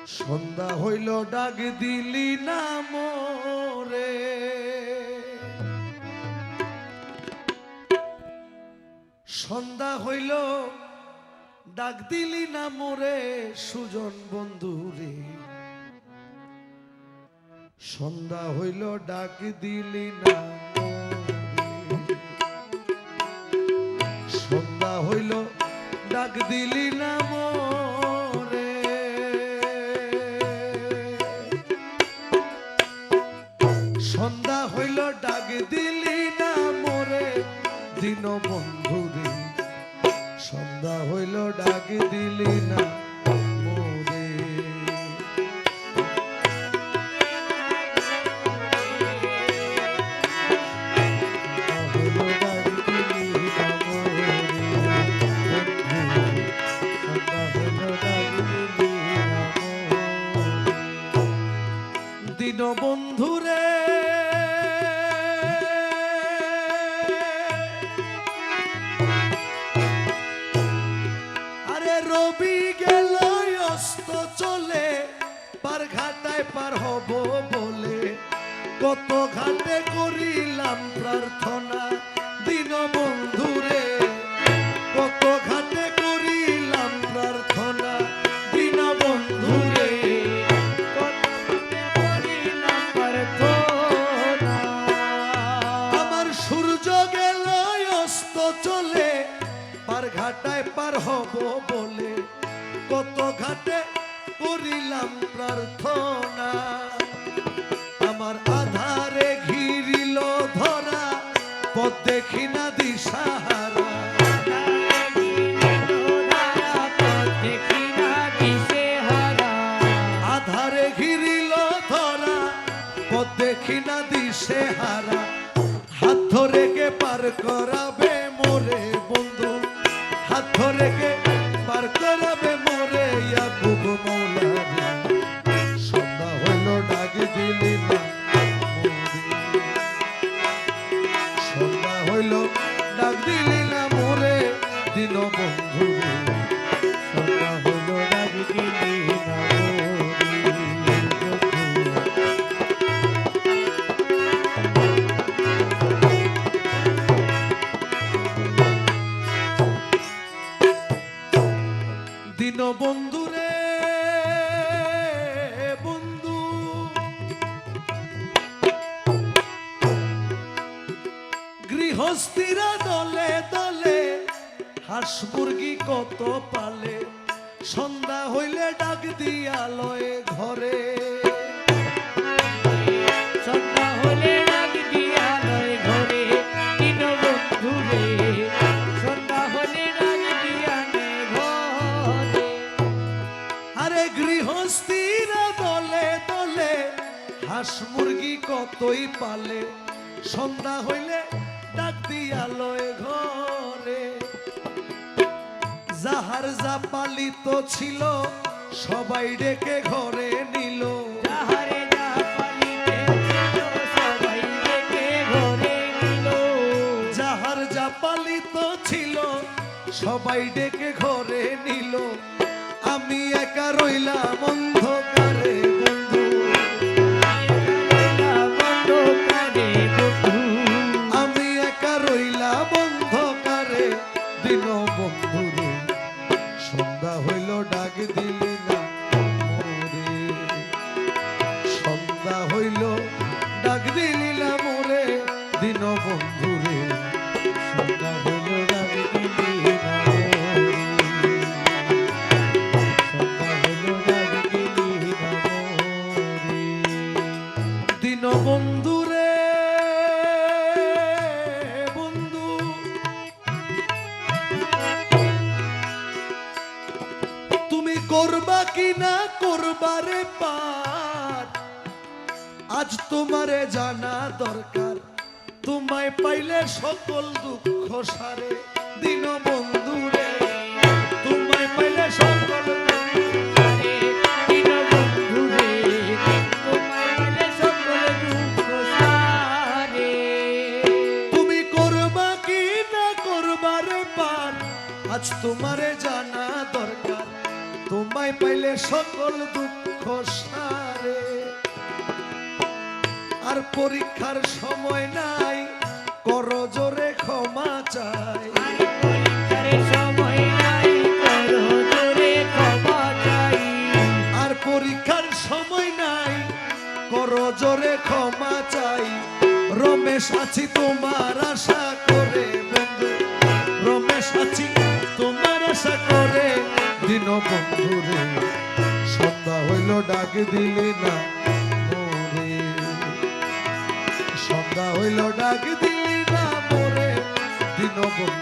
সন্ধ্যা হইল ডাক দিলি না মোরে, সন্ধ্যা হইল ডাক দিলি না মোরে সুজন বন্ধুরে, সন্ধ্যা হইল ডাক দিলি না মোরে, সন্ধ্যা হইল ডাক দিলি না মোরে, সন্ধ্যা হইল ডাক দিলি না মোরে দিন বন্ধুরে, সন্ধ্যা হইল ডাক দিলি না মোরে। দিন বন্ধুরে রবি গেল অস্ত চলে, পার ঘাটায় পার হব বলে কত ঘাটে করিলাম প্রার্থনা দিন বন্ধুরে, কত ঘাটে করিলাম প্রার্থনা দিন বন্ধুরে, আমার সূর্য গেল অস্ত চলে, পার ঘাটায় পার হব বলে কত ঘাটে করিলাম প্রার্থনা, আমার আধারে ঘিরিল ধরা পথ দেখি না দিশাহারা, আধারে ঘিরিল ধরা পথ দেখি না দিশেহারা, হাত ধরে কে পার করাবে মোরে বন্ধু, হাত ধরে কে পার করাবে মোরে ইয়াকুব মৌলানা, সন্ধ্যা হইল ডাক দিলি না মোরে, সন্ধ্যা হইল ডাক দিলি না মোরে দিন বন্ধুরে, সন্ধ্যা হইল ডাক দিলি না দিন বন্ধুরে বন্ধু, গৃহস্থিরা দলে দলে হাঁস মুরগি কত পালে, সন্ধ্যা হইলে ডাক দিয়া লয় ঘরে, সন্ধ্যা হলে ডাক দিয়া লয় ঘরে দিন বন্ধুরে, সন্ধ্যা হলে ডাক দিয়া নে ঘরে, আরে গৃহস্থিরা দলে দলে হাঁস মুরগি কতই পালে, সন্ধ্যা হইলে ডাক দিয়া লয় ঘরে, যাহার যা পালিত ছিল সবাই ডেকে ঘরে নিল, যাহারে যা পালিতে ছিল সবাই ডেকে ঘরে নিল, যাহার যা পালিত ছিল সবাই ডেকে ঘরে নিল, আমি একা রইলাম অন্ধকারে বন্ধু, অন্ধকারে বন্ধু, আমি একা রইলাম অন্ধকারে দিন বন্ধুরে, সন্ধ্যা হইল ডাক দিলি না মোরে, সন্ধ্যা হইল ডাক দিলি না মোরে দিন বন্ধুরে, সন্ধ্যা হইল ডাক দিলি না মোরে, সন্ধ্যা হইল ডাক দিলি না মোরে দিন বন্ধুরে বন্ধু, তুমি করবা কি না করবারে পার, আজ তোমারে জানা দরকার, তোমায় পাইলে সকল দুঃখ সারে দিন বন্ধুরে, তোমায় পাইলে সকল দিন বন্ধুরে, তোমায় পাইলে সকল দুঃখ সারে, তুমি করবা কি না করবারে পার, আজ তোমারে জানা দরকার, তোমায় পাইলে সকল দুঃখ দুঃখ সারে। আর পরীক্ষার সময় নাই, করো জোরে ক্ষমা চাই। আর পরীক্ষার সময় নাই, করো জোরে ক্ষমা চাই। আর পরীক্ষার সময় নাই, করো জোরে ক্ষমা চাই। রমেশ আছি তোমার আশা করে বন্ধু, রমেশ আছি তোমার আশা করে দিন বন্ধুরে, সন্ধ্যা হইল ডাক দিলি না মোরে, সন্ধ্যা হইল ডাক দিলি না মোরে দিন বন্ধু।